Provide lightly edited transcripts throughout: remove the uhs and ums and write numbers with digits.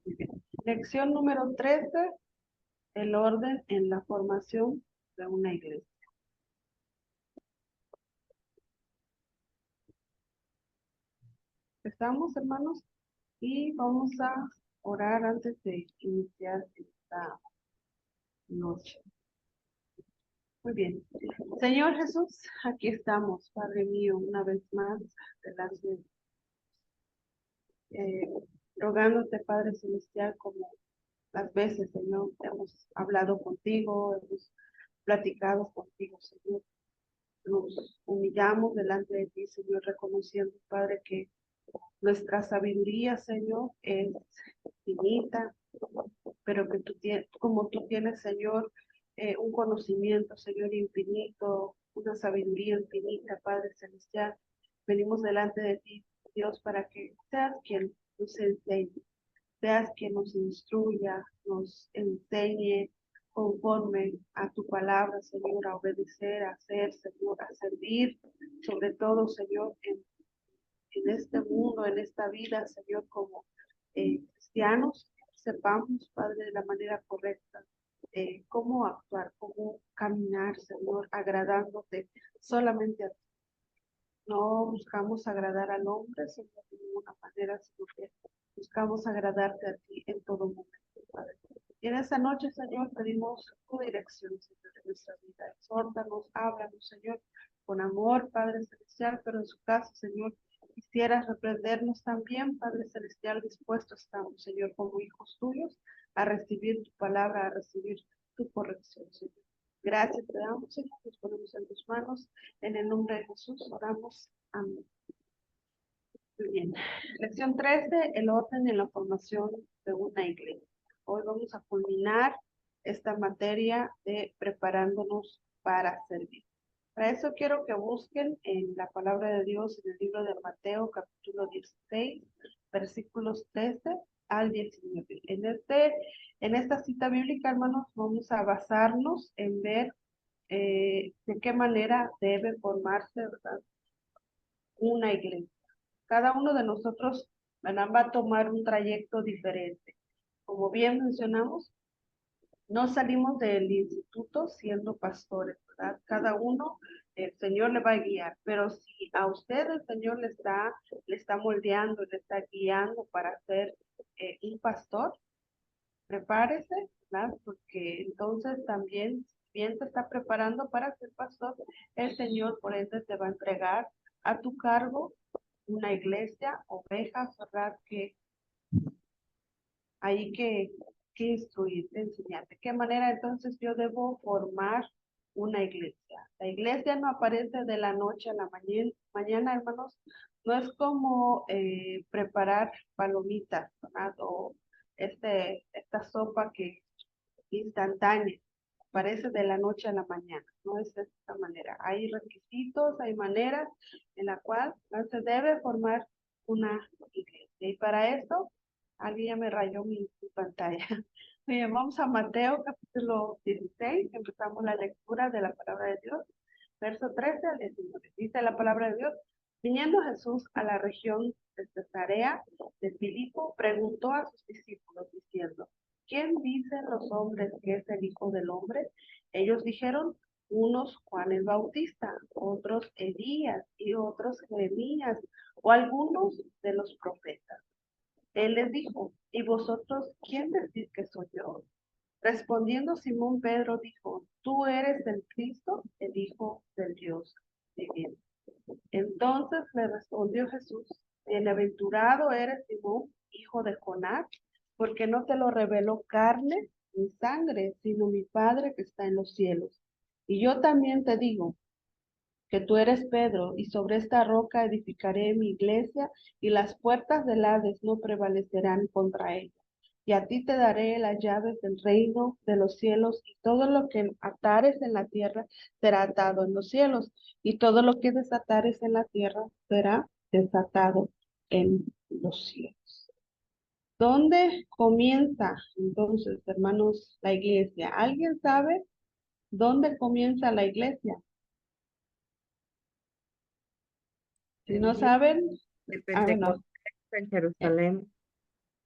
Muy bien. Lección número 13, el orden en la formación de una iglesia. Estamos, hermanos, y vamos a orar antes de iniciar esta noche. Muy bien. Señor Jesús, aquí estamos, Padre mío, una vez más, delante, eh, rogándote, Padre Celestial, como las veces, Señor, hemos hablado contigo, hemos platicado contigo, Señor. Nos humillamos delante de ti, Señor, reconociendo, Padre, que nuestra sabiduría, Señor, es finita, pero que tú tienes, como tú tienes, Señor, un conocimiento, Señor, infinito, una sabiduría infinita, Padre Celestial. Venimos delante de ti, Dios, para que seas quien nos enseñe, seas quien nos instruya, nos enseñe conforme a tu palabra, Señor, a obedecer, a hacer, Señor, a servir, sobre todo, Señor, en este mundo, en esta vida, Señor, como cristianos, sepamos, Padre, de la manera correcta, cómo actuar, cómo caminar, Señor, agradándote solamente a ti. No buscamos agradar al hombre, Señor, de ninguna manera, sino que buscamos agradarte a ti en todo momento, Padre. Y en esta noche, Señor, pedimos tu dirección, Señor, en nuestra vida. Exhórtanos, háblanos, Señor, con amor, Padre Celestial, pero en su caso, Señor, quisieras reprendernos también, Padre Celestial, dispuestos estamos, Señor, como hijos tuyos, a recibir tu palabra, a recibir tu corrección, Señor. Gracias te damos, Señor, nos ponemos en tus manos. En el nombre de Jesús oramos. Amén. Muy bien. Lección 13, el orden en la formación de una iglesia. Hoy vamos a culminar esta materia de preparándonos para servir. Para eso quiero que busquen en la palabra de Dios en el libro de Mateo, capítulo 16, versículos 13 al 19. En esta cita bíblica, hermanos, vamos a basarnos en ver de qué manera debe formarse, ¿verdad?, una iglesia. Cada uno de nosotros, ¿verdad?, va a tomar un trayecto diferente. Como bien mencionamos, no salimos del instituto siendo pastores, ¿verdad? Cada uno, el Señor le va a guiar, pero si a usted el Señor le está moldeando, le está guiando para ser un pastor, prepárese, ¿verdad? Porque entonces también, si bien te está preparando para ser pastor, el Señor por ende te va a entregar a tu cargo una iglesia, ovejas, ¿verdad? Que hay que instruirte, enseñarte. ¿De qué manera entonces yo debo formar una iglesia? La iglesia no aparece de la noche a la mañana, hermanos. No es como preparar palomitas, ¿verdad? O esta sopa que instantánea, aparece de la noche a la mañana. No es de esta manera. Hay requisitos, hay maneras en la cual no se debe formar una iglesia. Y para esto, alguien ya me rayó mi pantalla. Bien, vamos a Mateo capítulo 16, empezamos la lectura de la palabra de Dios, verso 13 al 19. Dice la palabra de Dios: viniendo Jesús a la región de Cesarea de Filipo, preguntó a sus discípulos diciendo: ¿quién dicen los hombres que es el Hijo del Hombre? Ellos dijeron: unos Juan el Bautista, otros Elías y otros Jeremías o algunos de los profetas. Él les dijo: ¿y vosotros quién decís que soy yo? Respondiendo Simón Pedro dijo: tú eres el Cristo, el Hijo del Dios viviente. Entonces le respondió Jesús: bienaventurado eres Simón, hijo de Jonás, porque no te lo reveló carne ni sangre, sino mi Padre que está en los cielos. Y yo también te digo que tú eres Pedro, y sobre esta roca edificaré mi iglesia, y las puertas del Hades no prevalecerán contra ella. Y a ti te daré las llaves del reino de los cielos, y todo lo que atares en la tierra será atado en los cielos, y todo lo que desatares en la tierra será desatado en los cielos. ¿Dónde comienza entonces, hermanos, la iglesia? ¿Alguien sabe dónde comienza la iglesia? Si El no día saben, de bueno, Pentecostés en Jerusalén.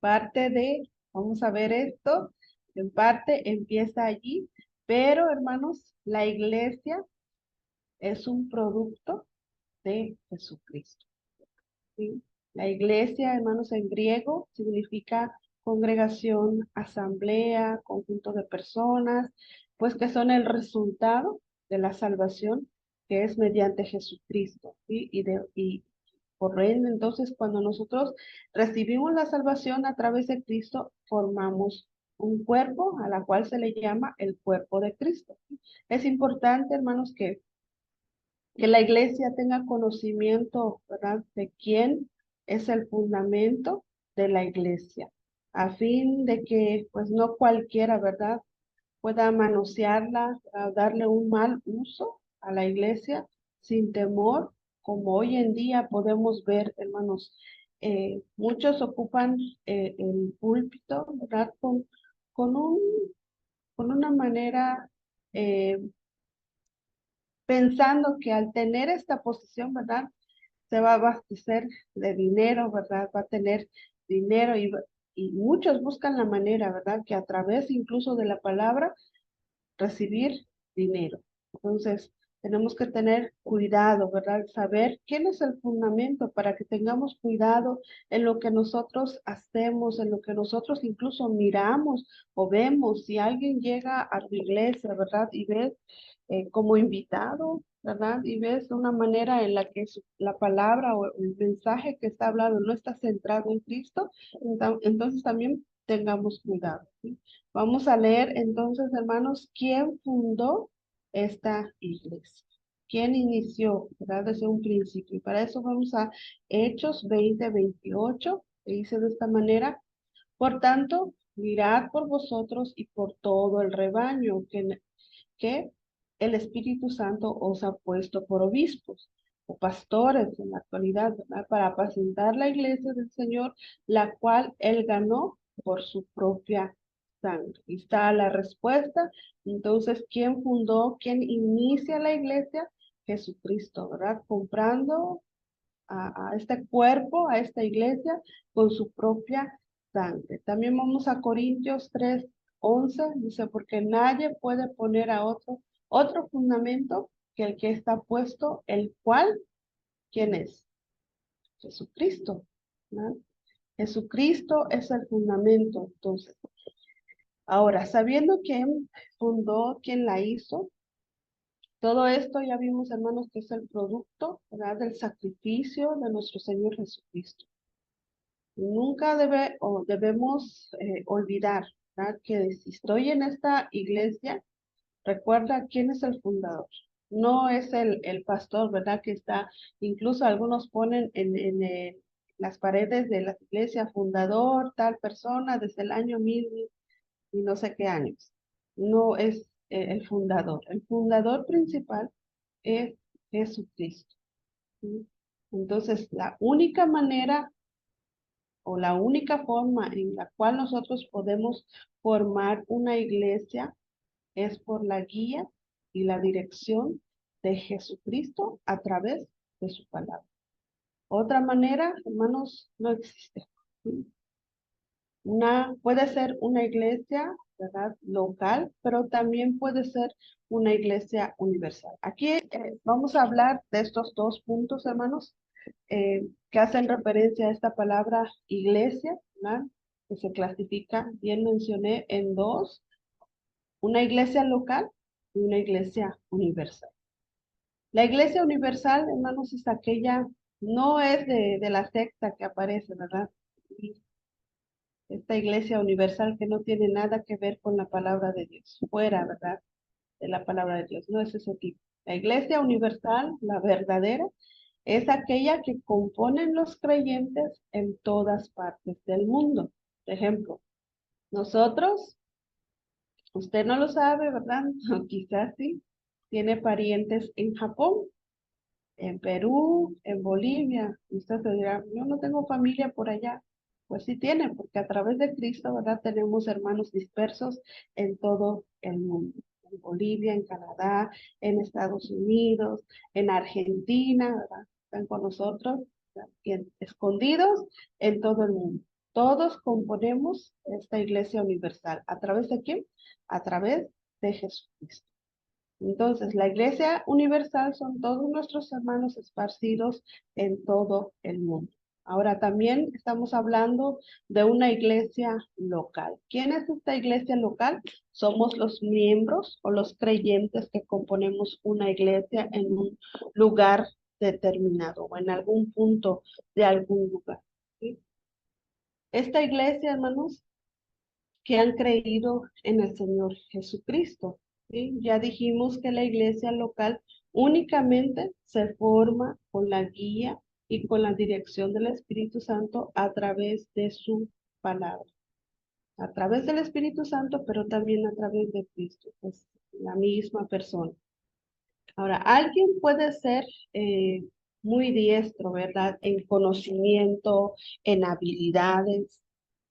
parte de Vamos a ver esto. En parte empieza allí, pero hermanos, la iglesia es un producto de Jesucristo. ¿Sí? La iglesia, hermanos, en griego significa congregación, asamblea, conjunto de personas, pues que son el resultado de la salvación que es mediante Jesucristo. ¿Sí? Y por ende, entonces, cuando nosotros recibimos la salvación a través de Cristo, formamos un cuerpo a la cual se le llama el cuerpo de Cristo. Es importante, hermanos, que la iglesia tenga conocimiento, ¿verdad?, de quién es el fundamento de la iglesia, a fin de que, pues, no cualquiera, ¿verdad?, pueda manosearla, darle un mal uso a la iglesia sin temor, como hoy en día podemos ver, hermanos. Muchos ocupan el púlpito, ¿verdad?, con un, con una manera eh, pensando que al tener esta posición, ¿verdad?, se va a abastecer de dinero, ¿verdad? Va a tener dinero y muchos buscan la manera, ¿verdad?, que a través incluso de la palabra recibir dinero. Entonces, tenemos que tener cuidado, ¿verdad? Saber quién es el fundamento para que tengamos cuidado en lo que nosotros hacemos, en lo que nosotros incluso miramos o vemos. Si alguien llega a tu iglesia, ¿verdad? Y ves como invitado, ¿verdad? Y ves una manera en la que la palabra o el mensaje que está hablando no está centrado en Cristo, entonces también tengamos cuidado, ¿sí? Vamos a leer entonces, hermanos, quién fundó esta iglesia. ¿Quién inició, verdad, desde un principio? Y para eso vamos a Hechos 20:28, que dice de esta manera: por tanto, mirad por vosotros y por todo el rebaño que el Espíritu Santo os ha puesto por obispos o pastores en la actualidad, ¿verdad?, para apacentar la iglesia del Señor, la cual él ganó por su propia sangre. Y está la respuesta. Entonces, ¿quién fundó, quién inicia la iglesia? Jesucristo, ¿verdad? Comprando a este cuerpo, a esta iglesia, con su propia sangre. También vamos a Corintios 3:11, dice, porque nadie puede poner a otro fundamento que el que está puesto, el cual, ¿quién es? Jesucristo, ¿no? Jesucristo es el fundamento. Entonces, ahora, sabiendo quién fundó, quién la hizo, todo esto ya vimos, hermanos, que es el producto, ¿verdad?, del sacrificio de nuestro Señor Jesucristo. Nunca debemos olvidar, ¿verdad?, que si estoy en esta iglesia, recuerda quién es el fundador. No es el pastor, ¿verdad?, que está, incluso algunos ponen en las paredes de la iglesia, fundador, tal persona, desde el año 1000 y no sé qué años. No es el fundador. El fundador principal es Jesucristo, ¿sí? Entonces, la única manera o la única forma en la cual nosotros podemos formar una iglesia es por la guía y la dirección de Jesucristo a través de su palabra. Otra manera, hermanos, no existe, ¿sí? Puede ser una iglesia, ¿verdad?, local, pero también puede ser una iglesia universal. Aquí vamos a hablar de estos dos puntos, hermanos, que hacen referencia a esta palabra iglesia, ¿verdad?, que se clasifica, bien mencioné, en dos: una iglesia local y una iglesia universal. La iglesia universal, hermanos, es aquella, no es de la secta que aparece, ¿verdad? Esta iglesia universal que no tiene nada que ver con la palabra de Dios, fuera, ¿verdad?, de la palabra de Dios, no es ese tipo. La iglesia universal, la verdadera, es aquella que componen los creyentes en todas partes del mundo. Por ejemplo, nosotros, usted no lo sabe, ¿verdad? O quizás sí, tiene parientes en Japón, en Perú, en Bolivia. Y usted se dirá, yo no tengo familia por allá. Pues sí tiene, porque a través de Cristo, ¿verdad?, tenemos hermanos dispersos en todo el mundo. En Bolivia, en Canadá, en Estados Unidos, en Argentina, ¿verdad? Están con nosotros, ¿verdad?, y escondidos en todo el mundo. Todos componemos esta iglesia universal. ¿A través de quién? A través de Jesucristo. Entonces, la iglesia universal son todos nuestros hermanos esparcidos en todo el mundo. Ahora también estamos hablando de una iglesia local. ¿Quién es esta iglesia local? Somos los miembros o los creyentes que componemos una iglesia en un lugar determinado o en algún punto de algún lugar. ¿Sí? Esta iglesia, hermanos, que han creído en el Señor Jesucristo. ¿Sí? Ya dijimos que la iglesia local únicamente se forma con la guía y con la dirección del Espíritu Santo a través de su palabra. A través del Espíritu Santo, pero también a través de Cristo, es la misma persona. Ahora, alguien puede ser muy diestro, ¿verdad? En conocimiento, en habilidades.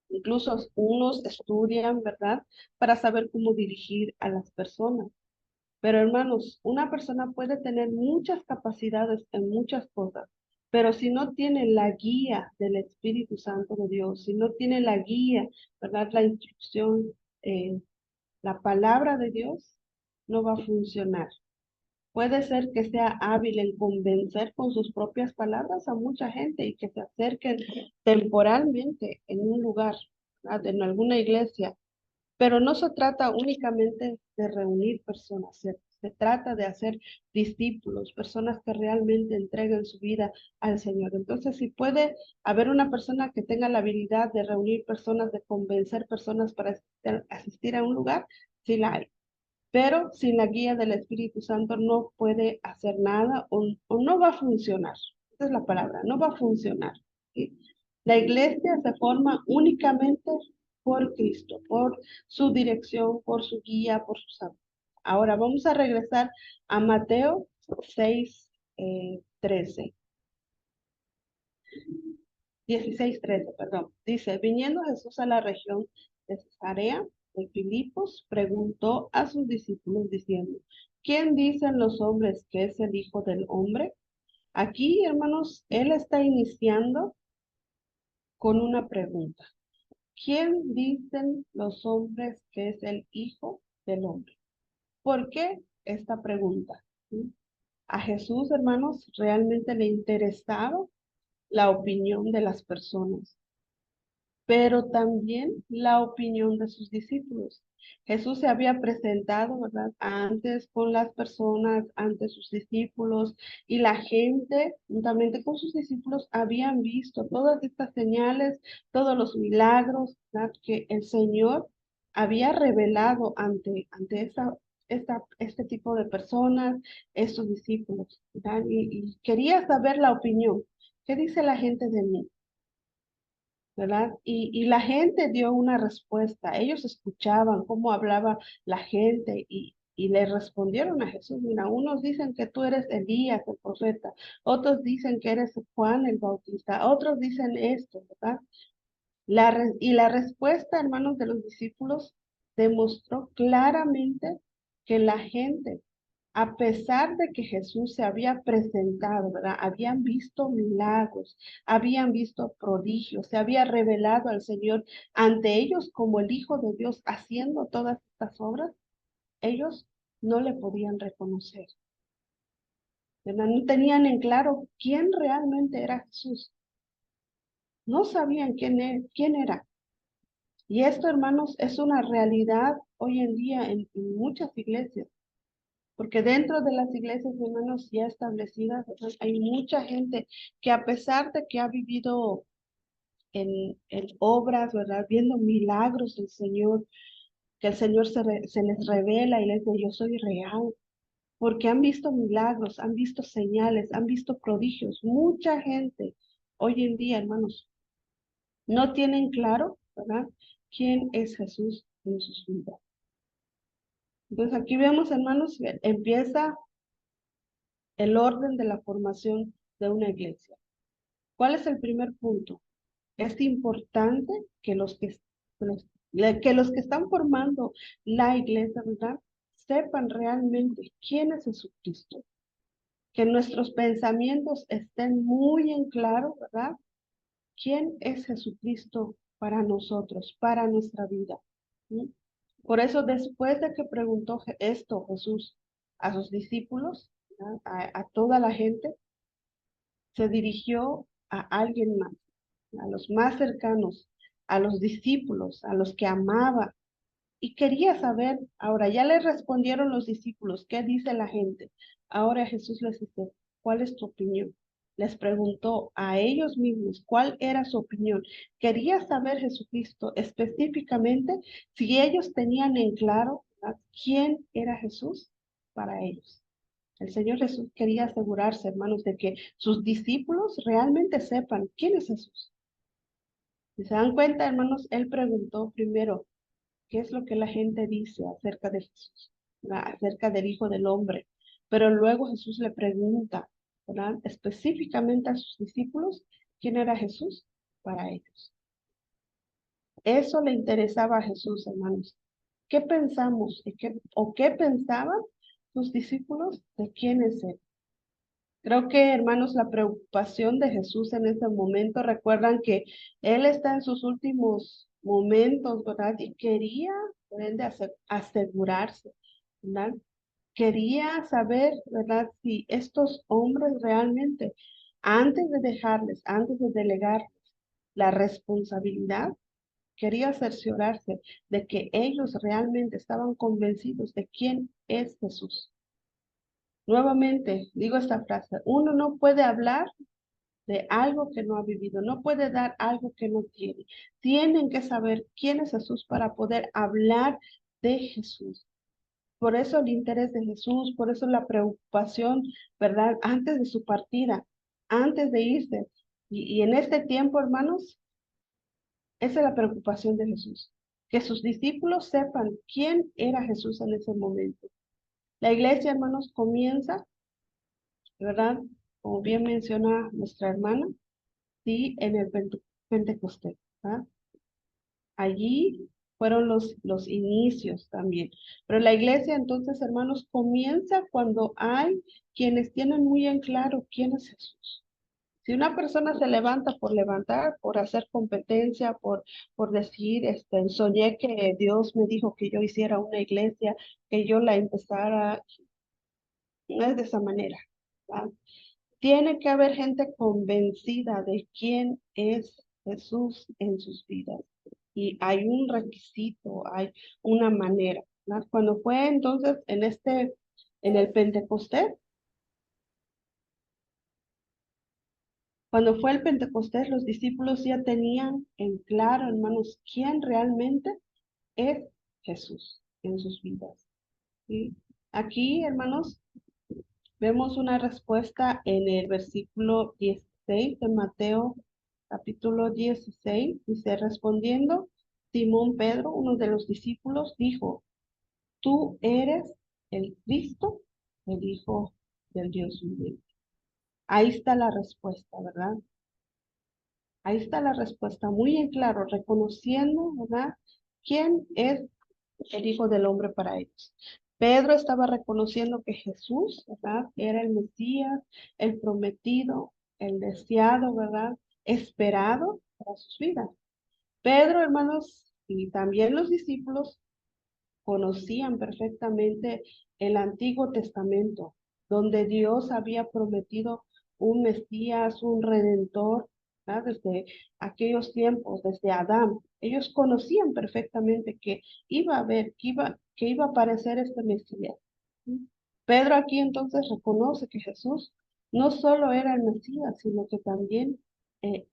Incluso unos estudian, ¿verdad? Para saber cómo dirigir a las personas. Pero hermanos, una persona puede tener muchas capacidades en muchas cosas, pero si no tiene la guía del Espíritu Santo de Dios, si no tiene la guía, ¿verdad? La instrucción, la palabra de Dios, no va a funcionar. Puede ser que sea hábil en convencer con sus propias palabras a mucha gente y que se acerquen temporalmente en un lugar, ¿verdad? En alguna iglesia, pero no se trata únicamente de reunir personas, se trata de hacer discípulos, personas que realmente entreguen su vida al Señor. Entonces, si puede haber una persona que tenga la habilidad de reunir personas, de convencer personas para asistir a un lugar, sí la hay, pero sin la guía del Espíritu Santo no puede hacer nada o no va a funcionar. Esa es la palabra, no va a funcionar. ¿Sí? La iglesia se forma únicamente por Cristo, por su dirección, por su guía, por su santo. Ahora vamos a regresar a Mateo 6, 13. 16:13, perdón. Dice, viniendo Jesús a la región de Cesarea de Filipos, preguntó a sus discípulos diciendo, ¿quién dicen los hombres que es el Hijo del Hombre? Aquí, hermanos, él está iniciando con una pregunta. ¿Quién dicen los hombres que es el Hijo del Hombre? ¿Por qué esta pregunta? ¿Sí? A Jesús, hermanos, realmente le interesaba la opinión de las personas, pero también la opinión de sus discípulos. Jesús se había presentado, ¿verdad? Antes con las personas, ante sus discípulos, y la gente, juntamente con sus discípulos, habían visto todas estas señales, todos los milagros, ¿verdad? Que el Señor había revelado ante este tipo de personas, estos discípulos, ¿verdad? Y quería saber la opinión. ¿Qué dice la gente de mí? ¿Verdad? Y la gente dio una respuesta. Ellos escuchaban cómo hablaba la gente y le respondieron a Jesús. Mira, unos dicen que tú eres Elías, el profeta, otros dicen que eres Juan el Bautista, otros dicen esto, ¿verdad? Y la respuesta, hermanos, de los discípulos demostró claramente que la gente, a pesar de que Jesús se había presentado, ¿verdad? Habían visto milagros, habían visto prodigios, se había revelado al Señor ante ellos como el Hijo de Dios haciendo todas estas obras, ellos no le podían reconocer, ¿verdad? No tenían en claro quién realmente era Jesús. No sabían quién era. Y esto, hermanos, es una realidad hoy en día en muchas iglesias. Porque dentro de las iglesias, hermanos, ya establecidas, ¿verdad? Hay mucha gente que a pesar de que ha vivido en obras, ¿verdad? Viendo milagros del Señor, que el Señor se les revela y les dice, yo soy real, porque han visto milagros, han visto señales, han visto prodigios. Mucha gente hoy en día, hermanos, no tienen claro, ¿verdad? ¿Quién es Jesús en sus vidas? Entonces aquí vemos, hermanos, que empieza el orden de la formación de una iglesia. ¿Cuál es el primer punto? Es importante que que los que están formando la iglesia, ¿verdad? Sepan realmente quién es Jesucristo. Que nuestros pensamientos estén muy en claro, ¿verdad? ¿quién es Jesucristo para nosotros, para nuestra vida? ¿Mm? Por eso, después de que preguntó esto Jesús a sus discípulos, ¿verdad? A toda la gente, se dirigió a alguien más, a los más cercanos, a los discípulos, a los que amaba, y quería saber. Ahora ya le respondieron los discípulos, ¿qué dice la gente? Ahora Jesús les dice, ¿cuál es tu opinión? Les preguntó a ellos mismos cuál era su opinión. Quería saber Jesucristo específicamente si ellos tenían en claro, ¿verdad?, quién era Jesús para ellos. El Señor Jesús quería asegurarse, hermanos, de que sus discípulos realmente sepan quién es Jesús. Si se dan cuenta, hermanos, Él preguntó primero, ¿qué es lo que la gente dice acerca de Jesús? ¿Verdad? Acerca del Hijo del Hombre. Pero luego Jesús le pregunta, ¿verdad?, específicamente a sus discípulos, ¿quién era Jesús para ellos? Eso le interesaba a Jesús, hermanos. ¿Qué pensamos o qué pensaban sus discípulos de quién es Él? Creo que, hermanos, la preocupación de Jesús en ese momento, recuerdan que Él está en sus últimos momentos, ¿verdad? Y quería, por ende, asegurarse, ¿verdad? Quería saber, ¿verdad?, si estos hombres realmente, antes de delegarles la responsabilidad, quería cerciorarse de que ellos realmente estaban convencidos de quién es Jesús. Nuevamente digo esta frase, uno no puede hablar de algo que no ha vivido, no puede dar algo que no tiene. Tienen que saber quién es Jesús para poder hablar de Jesús. Por eso el interés de Jesús, por eso la preocupación, ¿verdad? Antes de su partida, antes de irse. Y en este tiempo, hermanos, esa es la preocupación de Jesús. Que sus discípulos sepan quién era Jesús en ese momento. La iglesia, hermanos, comienza, ¿verdad? Como bien menciona nuestra hermana, sí, en el Pentecostés, ¿verdad? Allí fueron los inicios también. Pero la iglesia entonces, hermanos, comienza cuando hay quienes tienen muy en claro quién es Jesús. Si una persona se levanta por levantar, por hacer competencia, por decir, soñé que Dios me dijo que yo hiciera una iglesia, que yo la empezara, no es de esa manera, ¿verdad? Tiene que haber gente convencida de quién es Jesús en sus vidas. Y hay un requisito, hay una manera, ¿verdad? Cuando fue entonces en el Pentecostés, cuando fue el Pentecostés, los discípulos ya tenían en claro, hermanos, quién realmente es Jesús en sus vidas. ¿Sí? Aquí, hermanos, vemos una respuesta en el versículo 16 de Mateo, capítulo 16. Dice, respondiendo, Simón Pedro, uno de los discípulos, dijo, tú eres el Cristo, el Hijo del Dios viviente. Ahí está la respuesta, ¿verdad? Ahí está la respuesta, muy en claro, reconociendo, ¿verdad?, quién es el Hijo del Hombre para ellos. Pedro estaba reconociendo que Jesús, ¿verdad?, era el Mesías, el prometido, el deseado, ¿verdad?, esperado para sus vidas. Pedro, hermanos, y también los discípulos conocían perfectamente el Antiguo Testamento, donde Dios había prometido un Mesías, un Redentor, ¿verdad? Desde aquellos tiempos, desde Adán. Ellos conocían perfectamente que iba a haber, que iba a aparecer este Mesías. ¿Sí? Pedro aquí entonces reconoce que Jesús no solo era el Mesías, sino que también eh,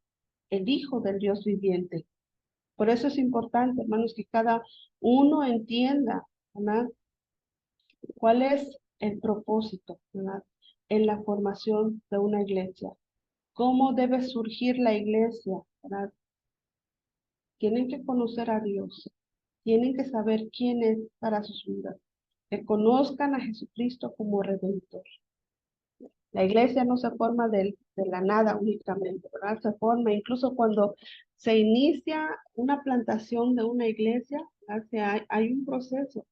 el Hijo del Dios viviente. Por eso es importante, hermanos, que cada uno entienda, ¿verdad?, cuál es el propósito, ¿verdad?, en la formación de una iglesia. ¿Cómo debe surgir la iglesia? ¿Verdad? Tienen que conocer a Dios, tienen que saber quién es para sus vidas, que conozcan a Jesucristo como Redentor. La iglesia no se forma de la nada únicamente, ¿verdad? Se forma incluso cuando se inicia una plantación de una iglesia, hay un proceso.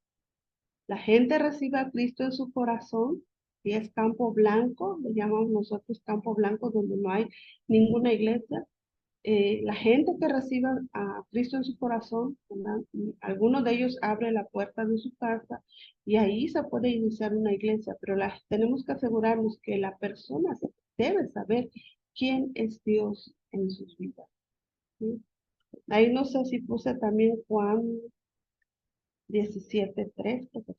La gente recibe a Cristo en su corazón y es campo blanco, le llamamos nosotros campo blanco donde no hay ninguna iglesia. la gente que reciba a Cristo en su corazón, ¿verdad? Algunos de ellos abren la puerta de su casa y ahí se puede iniciar una iglesia, pero tenemos que asegurarnos que la persona debe saber quién es Dios en sus vidas. ¿Sí? Ahí no sé si puse también Juan 17:3, porque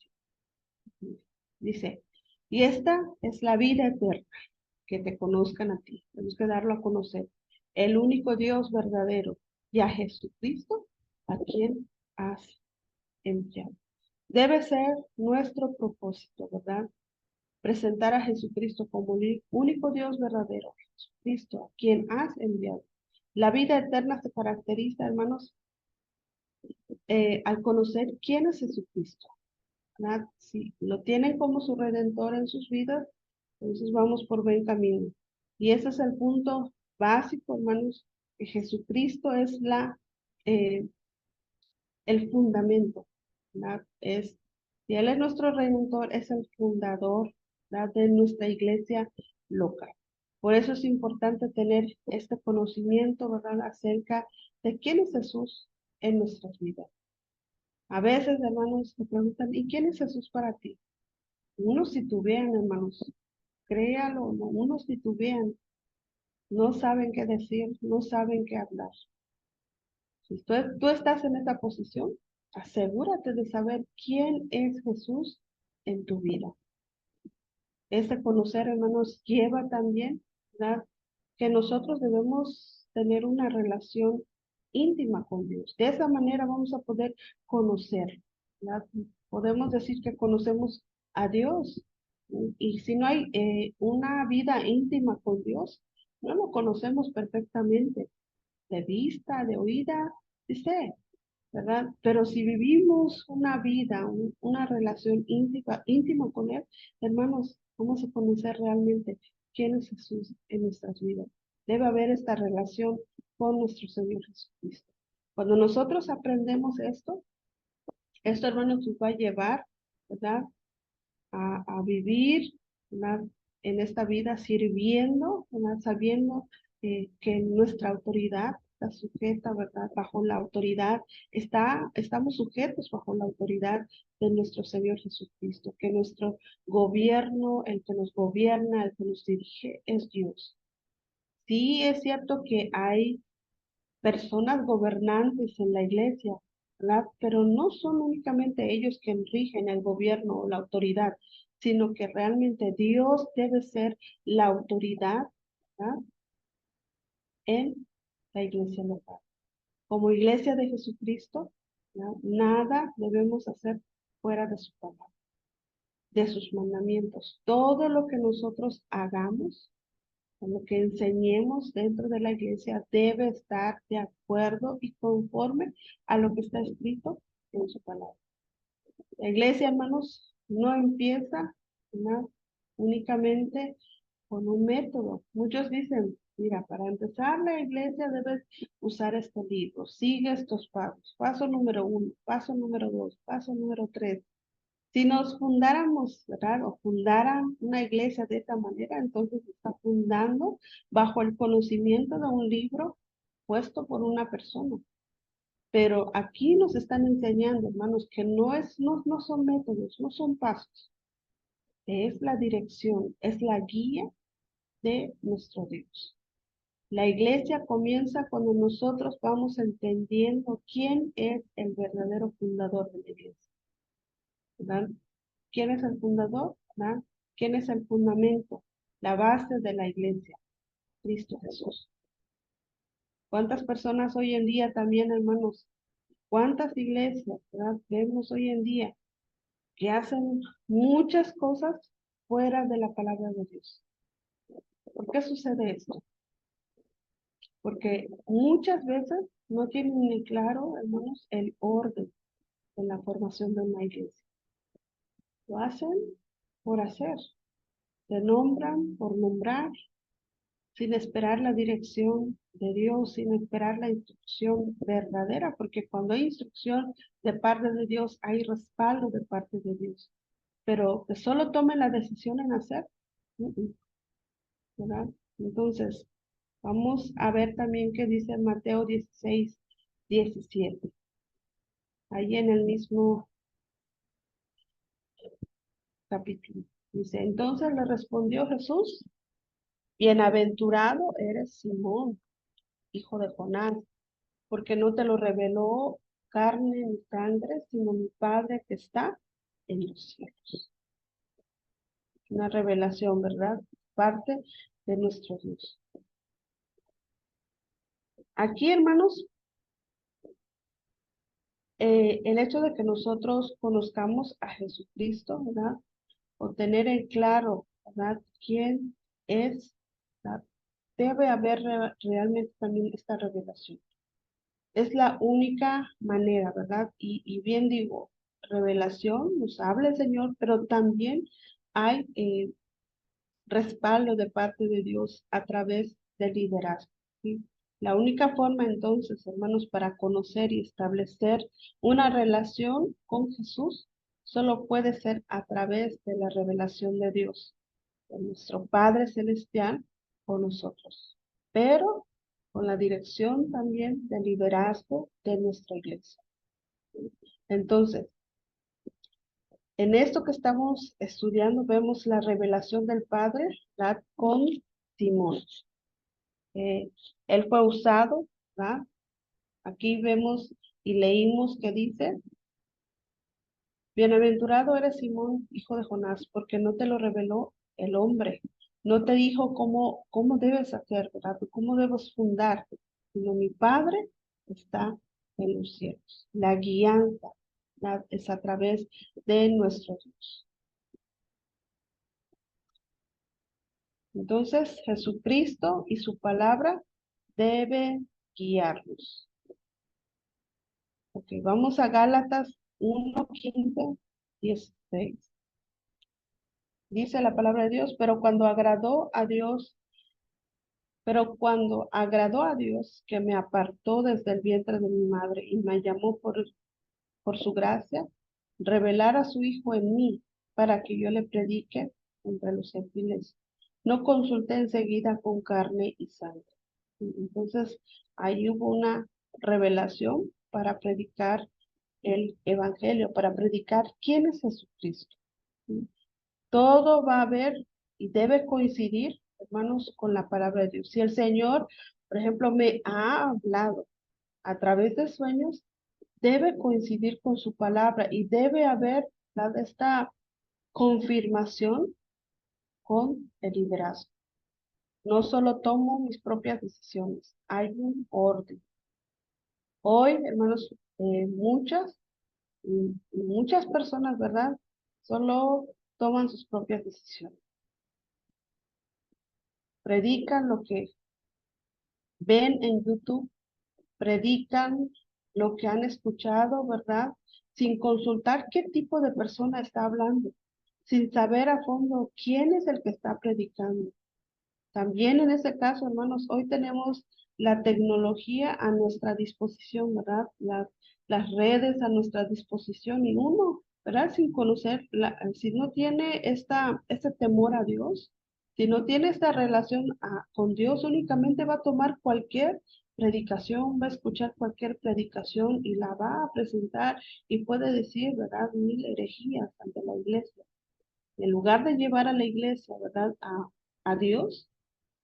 dice, y esta es la vida eterna, que te conozcan a ti. Tenemos que darlo a conocer. El único Dios verdadero y a Jesucristo a quien has enviado. Debe ser nuestro propósito, ¿verdad? Presentar a Jesucristo como el único Dios verdadero, Jesucristo a quien has enviado. La vida eterna se caracteriza, hermanos, al conocer quién es Jesucristo. ¿Verdad? Si lo tienen como su redentor en sus vidas, entonces vamos por buen camino. Y ese es el punto básico, hermanos, que Jesucristo es eh, el fundamento, ¿verdad? Si Él es nuestro redentor, es el fundador, ¿verdad? De nuestra iglesia local. Por eso es importante tener este conocimiento, ¿verdad? Acerca de quién es Jesús en nuestras vidas. A veces, hermanos, me preguntan, ¿y quién es Jesús para ti? Unos titubean, hermanos, créalo, no, unos titubean, no saben qué decir, no saben qué hablar. Si tú estás en esa posición, asegúrate de saber quién es Jesús en tu vida. Este conocer, hermanos, lleva también, ¿verdad? Que nosotros debemos tener una relación íntima con Dios. De esa manera vamos a poder conocer, ¿verdad? Podemos decir que conocemos a Dios. Y si no hay una vida íntima con Dios, no lo conocemos perfectamente, de vista, de oída, dice, ¿verdad? Pero si vivimos una vida, una relación íntima con Él, hermanos, vamos a conocer realmente quién es Jesús en nuestras vidas. Debe haber esta relación con nuestro Señor Jesucristo. Cuando nosotros aprendemos esto, hermanos, nos va a llevar, ¿verdad? A vivir, ¿verdad? En esta vida sirviendo, ¿verdad? Sabiendo que nuestra autoridad está sujeta, ¿verdad? Bajo la autoridad, estamos sujetos bajo la autoridad de nuestro Señor Jesucristo, que nuestro gobierno, el que nos gobierna, el que nos dirige, es Dios. Sí, es cierto que hay personas gobernantes en la iglesia, ¿verdad? Pero no son únicamente ellos quienes rigen el gobierno o la autoridad, sino que realmente Dios debe ser la autoridad, ¿verdad? En la iglesia local. Como iglesia de Jesucristo, ¿verdad? Nada debemos hacer fuera de su palabra, de sus mandamientos. Todo lo que nosotros hagamos, lo que enseñemos dentro de la iglesia debe estar de acuerdo y conforme a lo que está escrito en su palabra. La iglesia, hermanos, no empieza, ¿no? Únicamente con un método. Muchos dicen, mira, para empezar la iglesia debes usar este libro, sigue estos pasos. Paso número 1, paso número 2, paso número 3. Si nos fundáramos, ¿verdad? O fundaran una iglesia de esta manera, entonces está fundando bajo el conocimiento de un libro puesto por una persona. Pero aquí nos están enseñando, hermanos, que no son métodos, no son pasos. Es la dirección, es la guía de nuestro Dios. La iglesia comienza cuando nosotros vamos entendiendo quién es el verdadero fundador de la iglesia, ¿verdad? ¿Quién es el fundador? ¿Verdad? ¿Quién es el fundamento? La base de la iglesia, Cristo Jesús. ¿Cuántas personas hoy en día también, hermanos? ¿Cuántas iglesias, verdad? Vemos hoy en día que hacen muchas cosas fuera de la palabra de Dios? ¿Por qué sucede esto? Porque muchas veces no tienen ni claro, hermanos, el orden de la formación de una iglesia. Lo hacen por hacer. Se nombran por nombrar, sin esperar la dirección de Dios, sin esperar la instrucción verdadera, porque cuando hay instrucción de parte de Dios, hay respaldo de parte de Dios. Pero que solo tomen la decisión en hacer, ¿verdad? Entonces, Vamos a ver también qué dice Mateo 16:17. Ahí en el mismo capítulo. Dice, entonces le respondió Jesús, bienaventurado eres Simón, hijo de Jonás, porque no te lo reveló carne ni sangre, sino mi Padre que está en los cielos. Una revelación, ¿verdad? Parte de nuestro Dios. Aquí, hermanos, el hecho de que nosotros conozcamos a Jesucristo, ¿verdad? O tener en claro, ¿verdad? ¿Quién es? ¿Verdad? Debe haber realmente también esta revelación. Es la única manera, ¿verdad? Y bien digo, revelación, nos habla el Señor, pero también hay respaldo de parte de Dios a través del liderazgo, ¿sí? La única forma entonces, hermanos, para conocer y establecer una relación con Jesús, solo puede ser a través de la revelación de Dios, de nuestro Padre Celestial con nosotros, pero con la dirección también del liderazgo de nuestra iglesia. Entonces, en esto que estamos estudiando, vemos la revelación del Padre, ¿verdad? Con Simón. Eh, Él fue usado, ¿verdad? Aquí vemos y leímos que dice, bienaventurado eres Simón, hijo de Jonás, porque no te lo reveló el hombre, no te dijo cómo debes hacer, ¿verdad? Cómo debes fundar, sino mi Padre está en los cielos. La guianza, ¿verdad? Es a través de nuestro Dios. Entonces, Jesucristo y su palabra deben guiarnos. Ok, vamos a Gálatas 1:15-16. Dice la palabra de Dios, pero cuando agradó a Dios, que me apartó desde el vientre de mi madre y me llamó por su gracia, revelar a su Hijo en mí, para que yo le predique entre los gentiles. No consulté enseguida con carne y sangre. Entonces, ahí hubo una revelación para predicar el Evangelio, para predicar quién es Jesucristo. ¿Sí? Todo va a haber y debe coincidir, hermanos, con la palabra de Dios. Si el Señor, por ejemplo, me ha hablado a través de sueños, debe coincidir con su palabra y debe haber dado esta confirmación con el liderazgo. No solo tomo mis propias decisiones, hay un orden. Hoy, hermanos, muchas personas, ¿verdad? Solo toman sus propias decisiones. Predican lo que ven en YouTube, predican lo que han escuchado, ¿verdad? Sin consultar qué tipo de persona está hablando, sin saber a fondo quién es el que está predicando. También en ese caso, hermanos, hoy tenemos la tecnología a nuestra disposición, ¿verdad? Las redes a nuestra disposición y uno, ¿verdad? Sin conocer, si no tiene este temor a Dios, si no tiene esta relación con Dios, únicamente va a tomar cualquier predicación, va a escuchar cualquier predicación y la va a presentar y puede decir, ¿verdad? Mil herejías ante la iglesia. En lugar de llevar a la iglesia, ¿verdad? A Dios,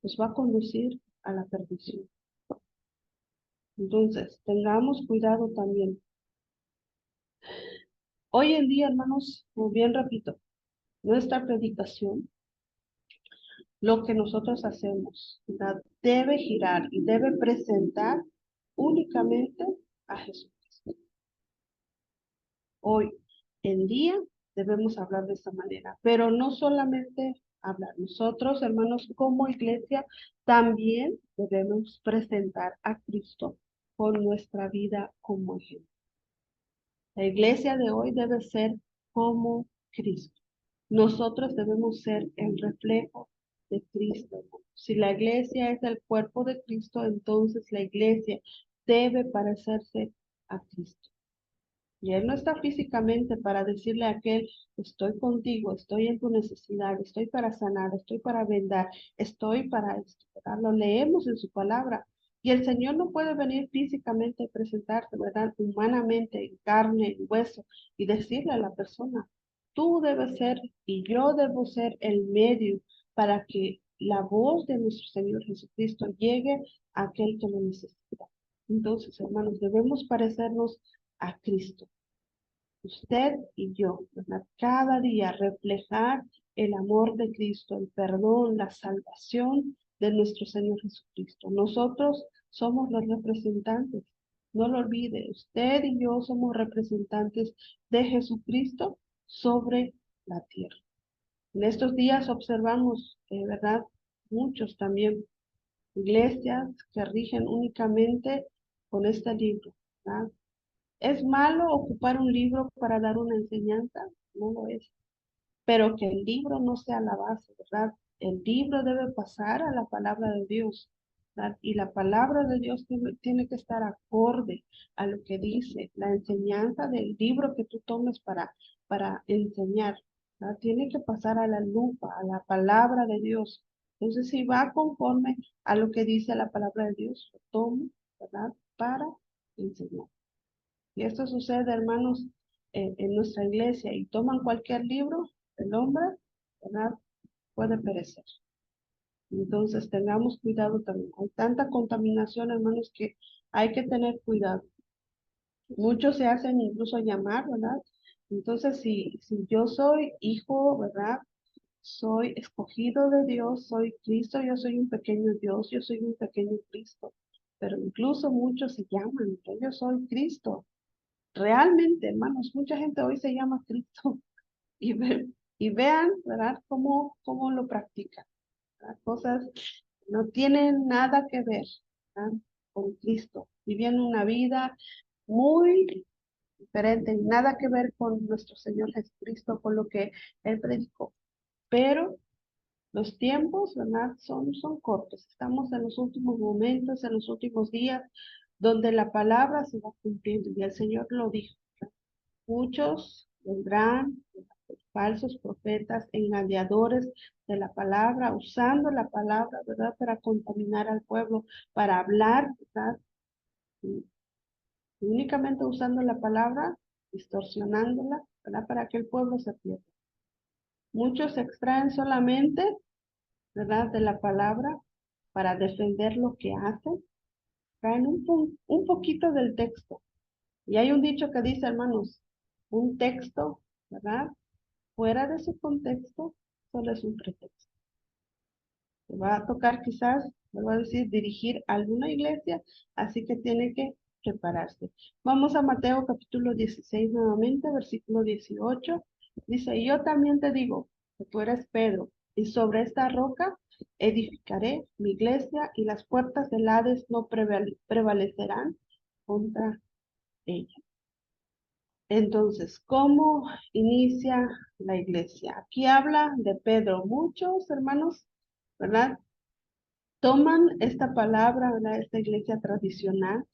nos va a conducir a la perdición. Entonces, tengamos cuidado también. Hoy en día, hermanos, como bien repito, nuestra predicación, lo que nosotros hacemos, ¿verdad? Debe girar y debe presentar únicamente a Jesucristo. Hoy en día debemos hablar de esta manera, pero no solamente hablar. Nosotros, hermanos, como iglesia, también debemos presentar a Cristo con nuestra vida como ejemplo. La iglesia de hoy debe ser como Cristo. Nosotros debemos ser el reflejo de Cristo. Si la iglesia es el cuerpo de Cristo, entonces la iglesia debe parecerse a Cristo. Y Él no está físicamente para decirle a aquel, estoy contigo, estoy en tu necesidad, estoy para sanar, estoy para vendar, estoy para esto, ¿verdad? Lo leemos en su palabra. Y el Señor no puede venir físicamente a presentarse, ¿verdad? Humanamente, en carne, en hueso, y decirle a la persona, tú debes ser y yo debo ser el medio para que la voz de nuestro Señor Jesucristo llegue a aquel que lo necesita. Entonces, hermanos, debemos parecernos a Cristo, usted y yo, ¿verdad? Cada día reflejar el amor de Cristo, el perdón, la salvación de nuestro Señor Jesucristo. Nosotros somos los representantes. No lo olvide, usted y yo somos representantes de Jesucristo sobre la tierra. En estos días observamos, ¿verdad? Muchos también iglesias que rigen únicamente con este libro, ¿verdad? ¿Es malo ocupar un libro para dar una enseñanza? No lo es. Pero que el libro no sea la base, ¿verdad? El libro debe pasar a la palabra de Dios, ¿verdad? Y la palabra de Dios tiene que estar acorde a lo que dice la enseñanza del libro que tú tomes para enseñar, ¿verdad? Tiene que pasar a la lupa, a la palabra de Dios. Entonces, si va conforme a lo que dice la palabra de Dios, lo tomo, ¿verdad? Para enseñar. Y esto sucede, hermanos, en nuestra iglesia y toman cualquier libro, el hombre, ¿verdad? Puede perecer. Entonces tengamos cuidado también. Hay tanta contaminación, hermanos, que hay que tener cuidado. Muchos se hacen incluso llamar, ¿verdad? Entonces, si yo soy hijo, ¿verdad? Soy escogido de Dios, soy Cristo, yo soy un pequeño Dios, yo soy un pequeño Cristo. Pero incluso muchos se llaman, que yo soy Cristo. Realmente, hermanos, mucha gente hoy se llama Cristo y vean, ¿verdad? Cómo lo practican, ¿verdad? Cosas no tienen nada que ver, ¿verdad? Con Cristo. Vivían una vida muy diferente, nada que ver con nuestro Señor Jesucristo, con lo que Él predicó. Pero los tiempos, ¿verdad? Son cortos. Estamos en los últimos momentos, en los últimos días, donde la palabra se va cumpliendo y el Señor lo dijo. Muchos vendrán, falsos profetas, engañadores de la palabra, usando la palabra, ¿verdad? Para contaminar al pueblo, para hablar, ¿verdad? Y únicamente usando la palabra, distorsionándola, ¿verdad? Para que el pueblo se pierda. Muchos se extraen solamente, ¿verdad? De la palabra para defender lo que hacen. Traen un poquito del texto. Y hay un dicho que dice, hermanos, un texto, ¿verdad? Fuera de su contexto, solo es un pretexto. Te va a tocar quizás, me va a decir, dirigir alguna iglesia, así que tiene que prepararse. Vamos a Mateo capítulo 16 nuevamente, versículo 18. Dice, y yo también te digo que tú eres Pedro, y sobre esta roca edificaré mi iglesia, y las puertas del Hades no prevalecerán contra ella. Entonces, ¿cómo inicia la iglesia? Aquí habla de Pedro. Muchos hermanos, ¿verdad? Toman esta palabra, ¿verdad? Esta iglesia tradicional,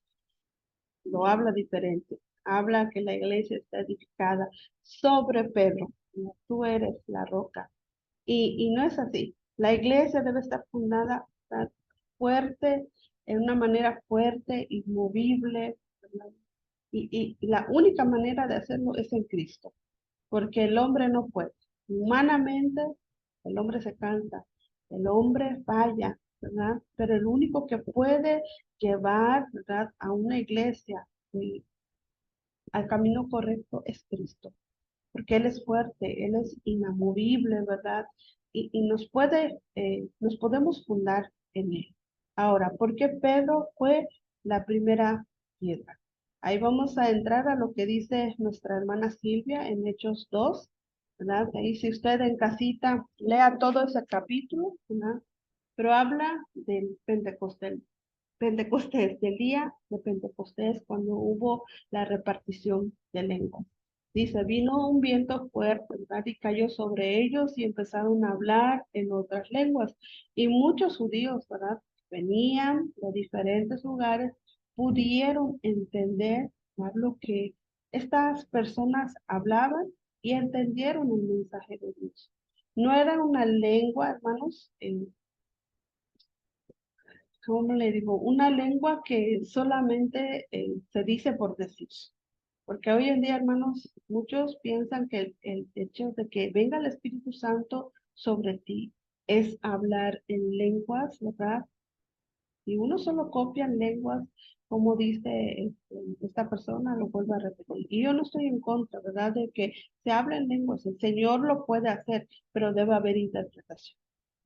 lo habla diferente. Habla que la iglesia está edificada sobre Pedro. ¿No? Tú eres la roca. Y no es así. La iglesia debe estar fundada, ¿verdad? Fuerte, en una manera fuerte, inmovible, ¿verdad? Y la única manera de hacerlo es en Cristo, porque el hombre no puede. Humanamente, el hombre se cansa, el hombre falla, ¿verdad? Pero el único que puede llevar, ¿verdad?, a una iglesia al camino correcto es Cristo, porque Él es fuerte, Él es inamovible, ¿verdad? Y nos podemos fundar en Él. Ahora, ¿por qué Pedro fue la primera piedra? Ahí vamos a entrar a lo que dice nuestra hermana Silvia en Hechos 2, ¿verdad? Ahí si usted en casita lea todo ese capítulo, ¿verdad? Pero habla del Pentecostés, del día de Pentecostés, cuando hubo la repartición de lenguas. Dice, vino un viento fuerte, ¿verdad? Y cayó sobre ellos y empezaron a hablar en otras lenguas. Y muchos judíos, ¿verdad? Venían de diferentes lugares, pudieron entender, ¿verdad? Lo que Estas personas hablaban y entendieron el mensaje de Dios. No era una lengua, hermanos, ¿cómo le digo? Una lengua que solamente se dice por decir. Porque hoy en día, hermanos, muchos piensan que el hecho de que venga el Espíritu Santo sobre ti es hablar en lenguas, ¿verdad? Y uno solo copia en lenguas, como dice esta persona, lo vuelvo a repetir. Y yo no estoy en contra, ¿verdad? De que se hable en lenguas. El Señor lo puede hacer, pero debe haber interpretación.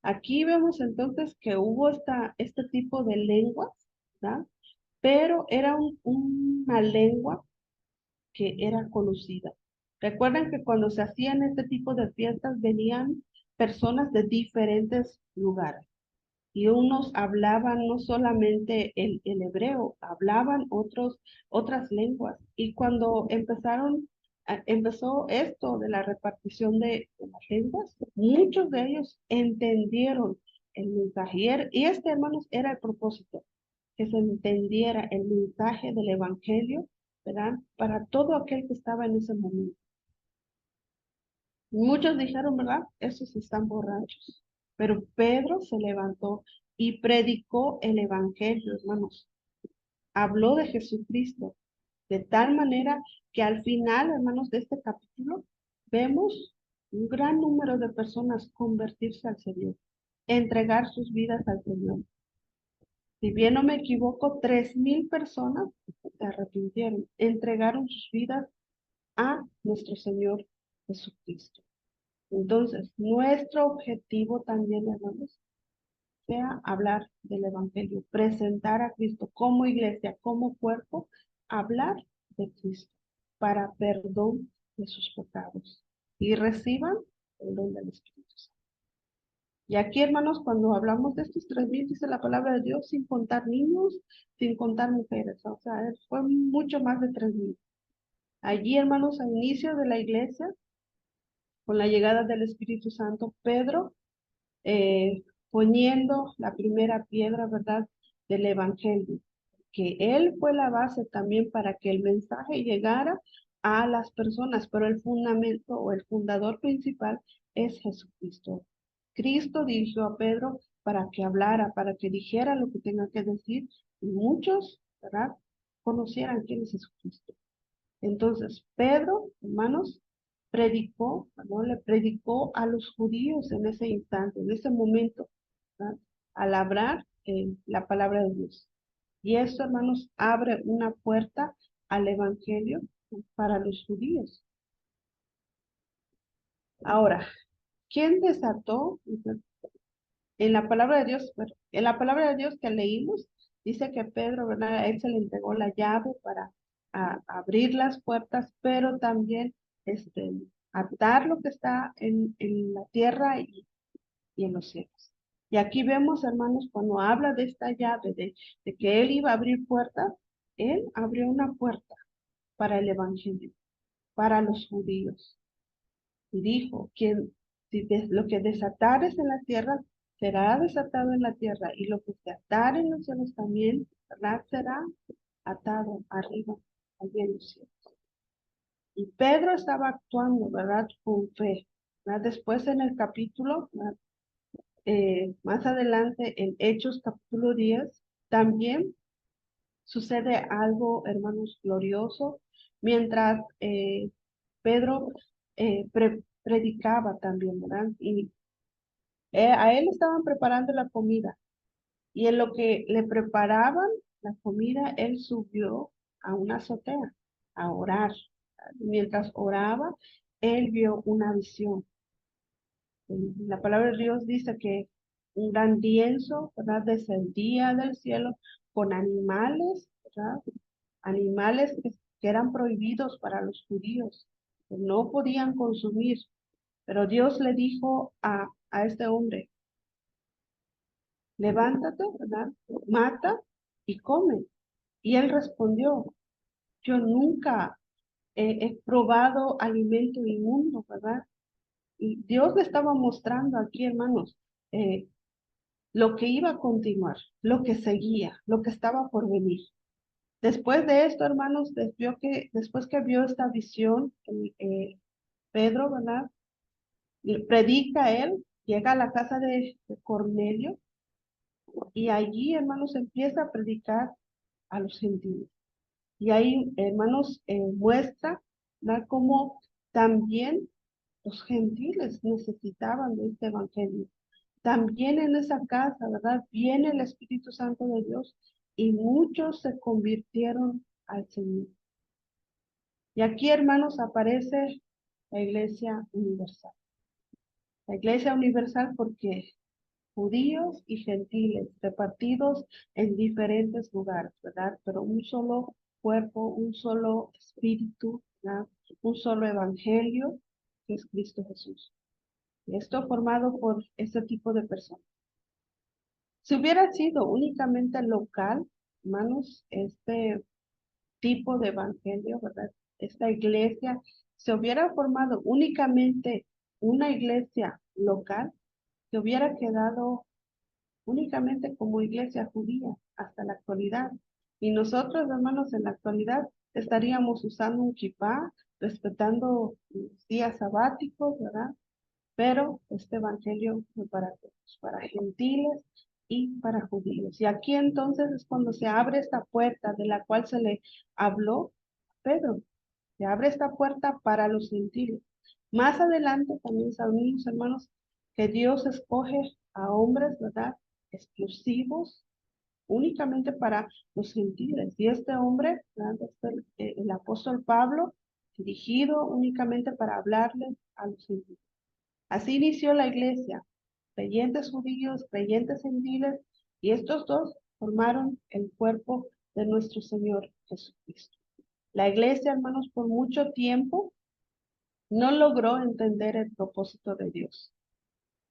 Aquí vemos entonces que hubo este tipo de lenguas, ¿verdad? Pero era una lengua que era conocida. Recuerden que cuando se hacían este tipo de fiestas venían personas de diferentes lugares y unos hablaban no solamente el hebreo, hablaban otras lenguas. Y cuando empezó esto de la repartición de las lenguas, muchos de ellos entendieron el mensaje. Y este, hermanos, era el propósito, que se entendiera el mensaje del evangelio, ¿verdad? Para todo aquel que estaba en ese momento. Muchos dijeron, ¿verdad? Esos están borrachos. Pero Pedro se levantó y predicó el evangelio, hermanos. Habló de Jesucristo de tal manera que al final, hermanos, de este capítulo, vemos un gran número de personas convertirse al Señor, entregar sus vidas al Señor. Si bien no me equivoco, 3,000 personas se arrepintieron, entregaron sus vidas a nuestro Señor Jesucristo. Entonces, nuestro objetivo también, hermanos, sea hablar del Evangelio, presentar a Cristo como iglesia, como cuerpo, hablar de Cristo para perdón de sus pecados y reciban el don del Espíritu Santo. Y aquí, hermanos, cuando hablamos de estos 3,000, dice la palabra de Dios, sin contar niños, sin contar mujeres, o sea, fue mucho más de 3,000. Allí, hermanos, al inicio de la iglesia, con la llegada del Espíritu Santo, Pedro poniendo la primera piedra, ¿verdad?, del Evangelio, que él fue la base también para que el mensaje llegara a las personas, pero el fundamento o el fundador principal es Jesucristo. Cristo dirigió a Pedro para que hablara, para que dijera lo que tenga que decir, y muchos, ¿verdad?, conocieran quién es Jesucristo. Entonces, Pedro, hermanos, predicó, ¿no? Le predicó a los judíos en ese instante, en ese momento, ¿verdad?, al hablar la palabra de Dios. Y esto, hermanos, abre una puerta al evangelio para los judíos. Ahora, ¿quién desató? En la palabra de Dios, bueno, en la palabra de Dios que leímos, dice que Pedro, ¿verdad? A él se le entregó la llave para abrir las puertas, pero también este, atar lo que está en la tierra y en los cielos. Y aquí vemos, hermanos, cuando habla de esta llave, de que él iba a abrir puertas, él abrió una puerta para el evangelio, para los judíos. Y dijo, lo que desatares en la tierra será desatado en la tierra, y lo que se atare en los cielos también, ¿verdad?, será atado arriba, allí en los cielos. Y Pedro estaba actuando, ¿verdad?, con fe, ¿verdad? Después en el capítulo, más adelante en Hechos capítulo 10, también sucede algo, hermanos, glorioso, mientras Pedro predicaba también, ¿verdad? Y a él estaban preparando la comida, y en lo que le preparaban la comida, él subió a una azotea a orar. Mientras oraba, él vio una visión. La palabra de Dios dice que un gran lienzo, ¿verdad?, descendía del cielo con animales, ¿verdad? Animales que eran prohibidos para los judíos, que no podían consumir. Pero Dios le dijo a este hombre, levántate, ¿verdad?, mata y come. Y él respondió, yo nunca he probado alimento inmundo, ¿verdad? Y Dios le estaba mostrando aquí, hermanos, lo que iba a continuar, lo que seguía, lo que estaba por venir. Después de esto, hermanos, después que vio esta visión, Pedro, ¿verdad? Y predica él, llega a la casa de Cornelio y allí, hermanos, empieza a predicar a los gentiles. Y ahí, hermanos, muestra, ¿verdad? Cómo también los gentiles necesitaban de este evangelio. También en esa casa, ¿verdad? Viene el Espíritu Santo de Dios y muchos se convirtieron al Señor. Y aquí, hermanos, aparece la Iglesia Universal. La Iglesia Universal porque judíos y gentiles repartidos en diferentes lugares, ¿verdad? Pero un solo cuerpo, un solo espíritu, ¿verdad? Un solo evangelio, que es Cristo Jesús. Y esto formado por este tipo de personas. Si hubiera sido únicamente local, hermanos, este tipo de evangelio, ¿verdad? Esta iglesia se hubiera formado únicamente una iglesia local, se hubiera quedado únicamente como iglesia judía hasta la actualidad. Y nosotros, hermanos, en la actualidad estaríamos usando un kipá, respetando los días sabáticos, ¿verdad? Pero este evangelio fue para todos, para gentiles y para judíos. Y aquí entonces es cuando se abre esta puerta de la cual se le habló a Pedro. Se abre esta puerta para los gentiles. Más adelante también sabemos, hermanos, que Dios escoge a hombres, ¿verdad? Exclusivos únicamente para los gentiles. Y este hombre, ¿verdad? El apóstol Pablo, dirigido únicamente para hablarles a los gentiles. Así inició la iglesia, creyentes judíos, creyentes gentiles, y estos dos formaron el cuerpo de nuestro Señor Jesucristo. La iglesia, hermanos, por mucho tiempo no logró entender el propósito de Dios,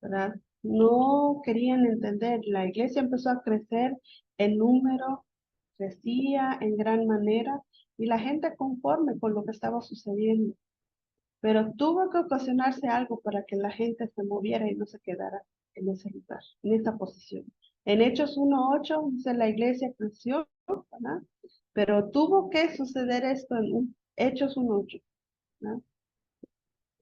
¿verdad? No querían entender. La iglesia empezó a crecer en número, crecía en gran manera, y la gente conforme con lo que estaba sucediendo. Pero tuvo que ocasionarse algo para que la gente se moviera y no se quedara en ese lugar, en esa posición. En Hechos 1:8 dice la iglesia creció, ¿verdad? Pero tuvo que suceder esto en Hechos 1:8, ¿verdad?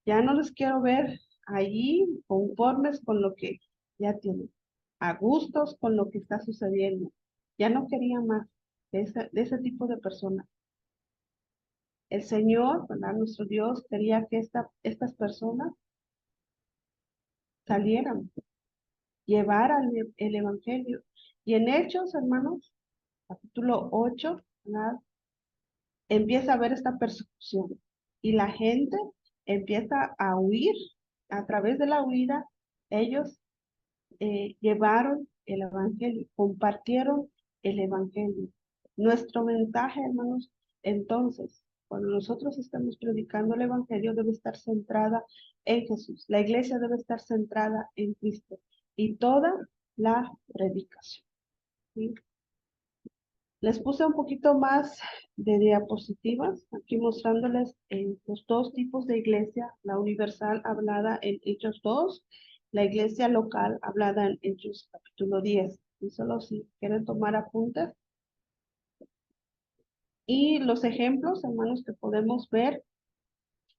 Ya no les quiero ver allí conformes con lo que ya tienen, a gustos con lo que está sucediendo. Ya no quería más de ese tipo de personas. El Señor, ¿verdad? Nuestro Dios quería que estas personas salieran, llevaran el Evangelio. Y en Hechos, hermanos, capítulo 8, ¿verdad? Empieza a haber esta persecución y la gente empieza a huir. A través de la huida, ellos llevaron el Evangelio, compartieron el Evangelio. Nuestro mensaje, hermanos, entonces, cuando nosotros estamos predicando el Evangelio, debe estar centrada en Jesús. La iglesia debe estar centrada en Cristo y toda la predicación, ¿sí? Les puse un poquito más de diapositivas, aquí mostrándoles los dos tipos de iglesia, la universal hablada en Hechos 2, la iglesia local hablada en Hechos capítulo 10. Y solo si quieren tomar apuntes. Y los ejemplos, hermanos, que podemos ver,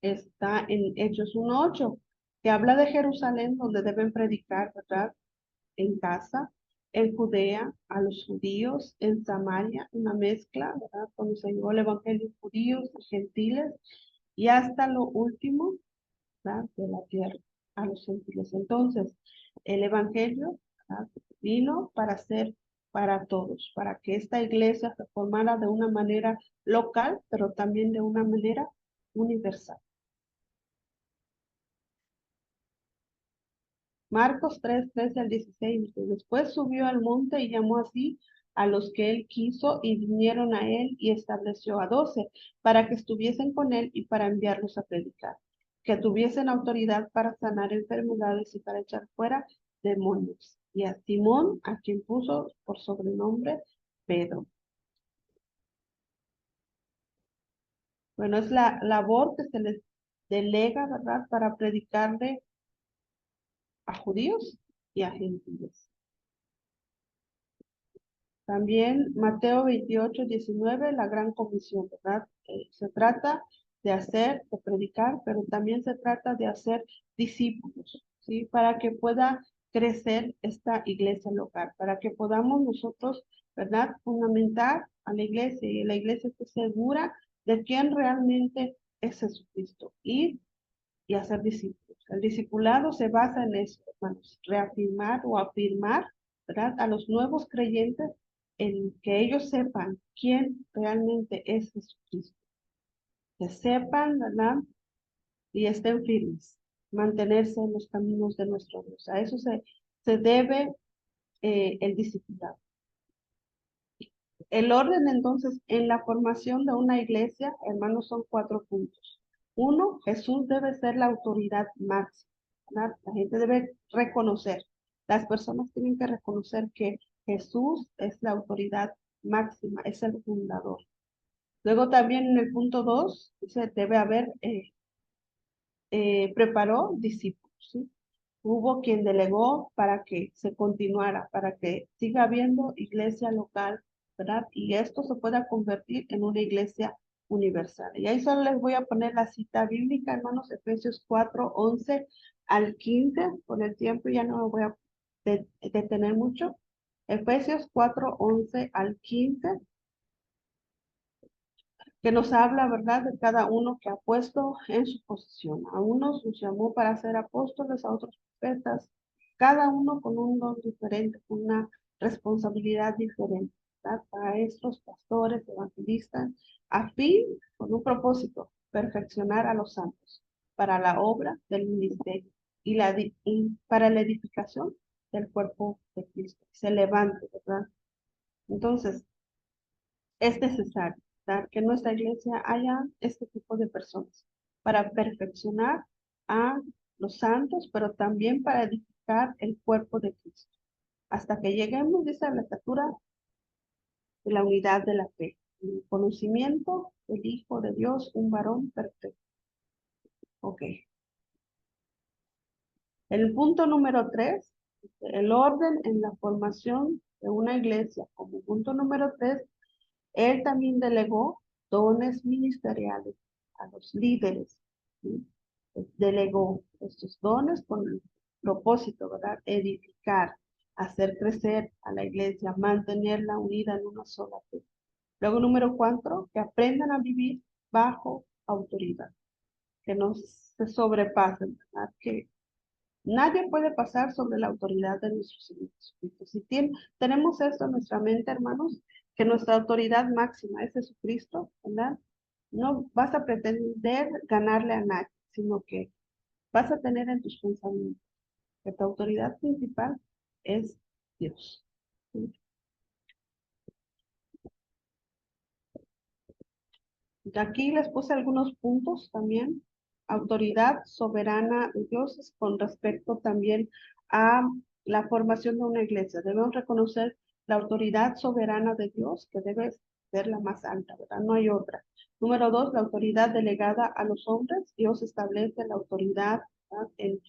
está en Hechos 1:8, que habla de Jerusalén, donde deben predicar, ¿verdad? En casa, en Judea, a los judíos, en Samaria, una mezcla, ¿verdad? Cuando se llevó el evangelio judíos y gentiles, y hasta lo último, ¿verdad? De la tierra, a los gentiles. Entonces, el evangelio, ¿verdad? Vino para ser para todos, para que esta iglesia se formara de una manera local, pero también de una manera universal. Marcos 3:13 al 16 dice, después subió al monte y llamó así a los que él quiso y vinieron a él y estableció a 12 para que estuviesen con él y para enviarlos a predicar, que tuviesen autoridad para sanar enfermedades y para echar fuera demonios. Y a Simón, a quien puso por sobrenombre Pedro. Bueno, es la labor que se les delega, ¿verdad?, para predicarle a judíos y a gentiles. También Mateo 28:19, la gran comisión, ¿verdad? Se trata de hacer, de predicar, pero también se trata de hacer discípulos, ¿sí? Para que pueda crecer esta iglesia local, para que podamos nosotros, ¿verdad? Fundamentar a la iglesia y la iglesia esté segura de quién realmente es Jesucristo y hacer discípulos. El discipulado se basa en eso, hermanos, reafirmar o afirmar, ¿verdad? A los nuevos creyentes en que ellos sepan quién realmente es Jesucristo. Que sepan, ¿verdad? Y estén firmes, mantenerse en los caminos de nuestro Dios. A eso se debe el discipulado. El orden entonces en la formación de una iglesia, hermanos, son 4 puntos. 1, Jesús debe ser la autoridad máxima, ¿verdad? La gente debe reconocer, las personas tienen que reconocer que Jesús es la autoridad máxima, es el fundador. Luego también en el punto 2, dice, debe haber, preparó discípulos, ¿sí? Hubo quien delegó para que se continuara, para que siga habiendo iglesia local, ¿verdad? Y esto se pueda convertir en una iglesia universal. Y ahí solo les voy a poner la cita bíblica, hermanos, Efesios 4:11 al 15. Por el tiempo ya no me voy a detener mucho. Efesios 4:11 al 15, que nos habla, ¿verdad?, de cada uno que ha puesto en su posición. A unos los llamó para ser apóstoles, a otros profetas, cada uno con un don diferente, con una responsabilidad diferente, ¿verdad? Maestros, pastores, evangelistas, a fin, con un propósito, perfeccionar a los santos para la obra del ministerio y para la edificación del cuerpo de Cristo. Se levante, ¿verdad? Entonces, es necesario, ¿verdad?, que en nuestra iglesia haya este tipo de personas para perfeccionar a los santos, pero también para edificar el cuerpo de Cristo, hasta que lleguemos, dice, a la estatura de la unidad de la fe, el conocimiento del Hijo de Dios, un varón perfecto. Ok. El punto número 3, el orden en la formación de una iglesia. Como punto número 3, él también delegó dones ministeriales a los líderes, ¿sí? Delegó estos dones con el propósito, ¿verdad? Edificar, hacer crecer a la iglesia, mantenerla unida en una sola fe. Luego, número 4, que aprendan a vivir bajo autoridad, que no se sobrepasen, ¿verdad? Que nadie puede pasar sobre la autoridad de nuestro Señor Jesucristo. Si tenemos esto en nuestra mente, hermanos, que nuestra autoridad máxima es Jesucristo, ¿verdad? No vas a pretender ganarle a nadie, sino que vas a tener en tus pensamientos que tu autoridad principal es Dios. ¿Sí? Y aquí les puse algunos puntos también. Autoridad soberana de Dios es con respecto también a la formación de una iglesia. Debemos reconocer la autoridad soberana de Dios, que debe ser la más alta, ¿verdad? No hay otra. Número 2, la autoridad delegada a los hombres. Dios establece la autoridad, ¿verdad?, en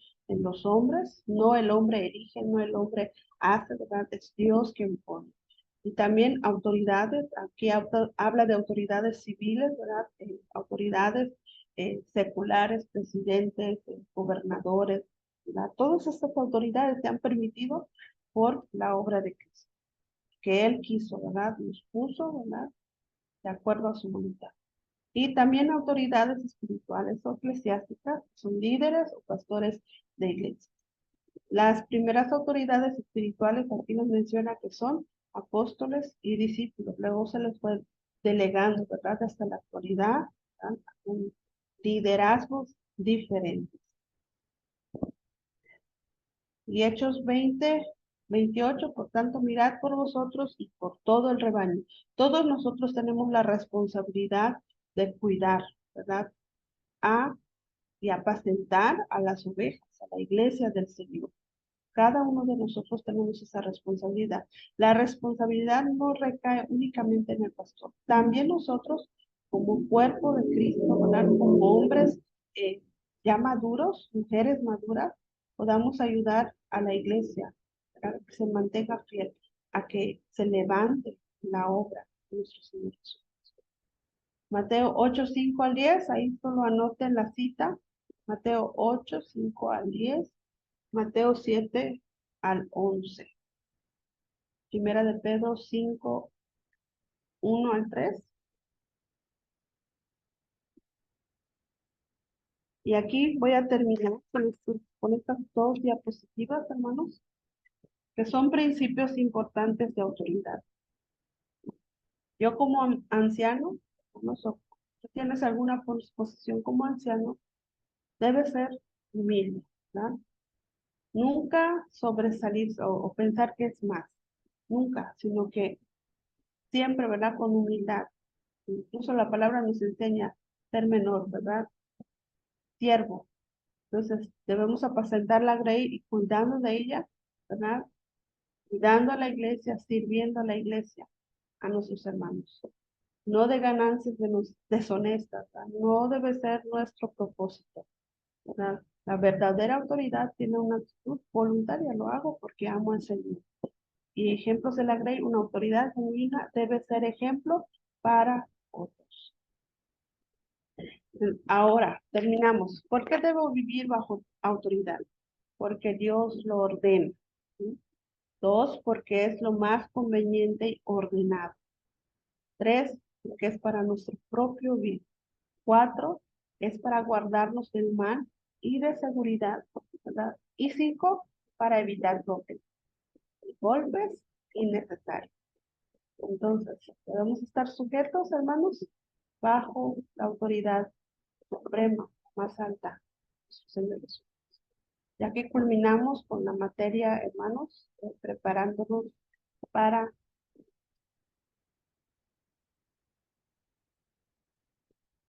los hombres. No el hombre elige, no el hombre hace, ¿verdad? Es Dios quien pone. Y también autoridades, aquí habla de autoridades civiles, ¿verdad? Autoridades seculares, presidentes, gobernadores, ¿verdad? Todas estas autoridades se han permitido por la obra de Cristo, que Él quiso, ¿verdad? Nos puso, ¿verdad?, de acuerdo a su voluntad. Y también autoridades espirituales o eclesiásticas, son líderes o pastores de iglesia. Las primeras autoridades espirituales aquí nos menciona que son apóstoles y discípulos. Luego se les fue delegando, ¿verdad?, hasta la actualidad, ¿verdad?, con liderazgos diferentes. Y Hechos 20:28, por tanto, mirad por vosotros y por todo el rebaño. Todos nosotros tenemos la responsabilidad de cuidar, ¿verdad?, y apacentar a las ovejas, a la iglesia del Señor. Cada uno de nosotros tenemos esa responsabilidad. La responsabilidad no recae únicamente en el pastor. También nosotros, como cuerpo de Cristo, ¿verdad?, como hombres ya maduros, mujeres maduras, podamos ayudar a la iglesia, ¿verdad?, que se mantenga fiel. a que se levante la obra de nuestro Señor Jesús. Mateo 8, 5 al 10, ahí solo anoten la cita. Mateo 8, 5 al 10. Mateo 7 al 11. Primera de Pedro 5, 1 al 3. Y aquí voy a terminar con estas dos diapositivas, hermanos, que son principios importantes de autoridad. Yo como anciano, no sé, tú tienes alguna posición como anciano, debe ser humilde, ¿verdad? Nunca sobresalir o pensar que es más, nunca, sino que siempre, ¿verdad? Con humildad. Incluso la palabra nos enseña ser menor, ¿verdad? Siervo. Entonces, debemos apacentar la grey y cuidando de ella, ¿verdad? Cuidando a la iglesia, sirviendo a la iglesia, a nuestros hermanos. No de ganancias deshonestas, ¿verdad? No debe ser nuestro propósito, ¿verdad? La verdadera autoridad tiene una actitud voluntaria, lo hago porque amo al Señor. Y ejemplos de la grey, una autoridad genuina debe ser ejemplo para otros. Ahora, terminamos. ¿Por qué debo vivir bajo autoridad? Porque Dios lo ordena. ¿Sí? 2, porque es lo más conveniente y ordenado. 3, porque es para nuestro propio bien. 4, es para guardarnos del mal y de seguridad, ¿verdad? Y 5, para evitar golpes innecesarios. Entonces, debemos estar sujetos, hermanos, bajo la autoridad suprema, más alta, su Señor Jesús. Ya que culminamos con la materia, hermanos, preparándonos para